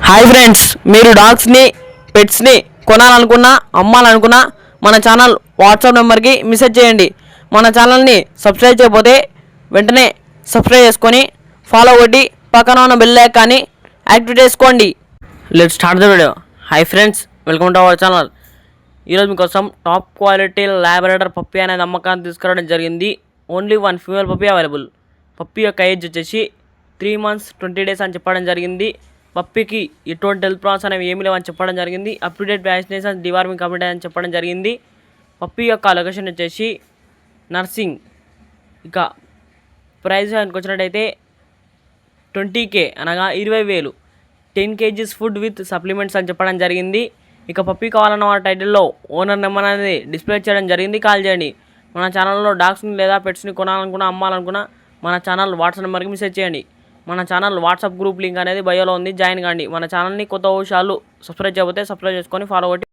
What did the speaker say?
Hi friends, మీరు డాగ్స్ని పెట్స్ని కొనాలనుకున్నా అమ్మాలనుకున్నా మన channel WhatsApp నెంబర్కి మెసేజ్ చేయండి. మన ఛానల్ని సబ్స్క్రైబ్ చేయకపోతే వెంటనే సబ్స్క్రైబ్ చేసుకొని ఫాలో కొట్టి పక్కన ఉన్న బెల్ ఐకాన్ని యాక్టివేట్ చేసుకోండి. Let's start the video. Hi friends, welcome to our channel. ఈరోజు మీకోసం టాప్ క్వాలిటీ లాబ్రడార్ పప్పీ అనేది అమ్మకాన్ని తీసుకురావడం జరిగింది. Only 1 female puppy available. Puppy యొక్క ఏజ్ వచ్చేసి 3 months 20 days అని చెప్పడం జరిగింది. పప్పీకి ఎటువంటి హెల్త్ ప్రాబ్లమ్స్ అనేవి ఏమీ లేవని చెప్పడం జరిగింది. Up to date vaccination deworming complete అని చెప్పడం జరిగింది. పప్పీ యొక్క లొకేషన్ వచ్చేసి నర్సింగ్. ఇక ప్రైస్ వచ్చినట్టయితే 20K అనగా 20,000, 10 kgs ఫుడ్ విత్ సప్లిమెంట్స్ అని చెప్పడం జరిగింది. ఇక పప్పీ కావాలన్న వాళ్ళ టైటిల్లో ఓనర్ నెంబర్ అనేది డిస్ప్లే చేయడం జరిగింది. కాల్ చేయండి. మన ఛానల్లో డాగ్స్ని లేదా పెట్స్ని కొనాలనుకున్నా అమ్మాలనుకున్నా మన ఛానల్ వాట్సాప్ నెంబర్కి మెసేజ్ చేయండి. మన ఛానల్ వాట్సాప్ గ్రూప్ లింక్ అనేది బయోలో ఉంది, జాయిన్ కాండి. మన ఛానల్ని కొత్త విషయాలు సబ్స్క్రైబ్ చేయకపోతే సబ్స్క్రైబ్ చేసుకొని ఫాలో కొట్టి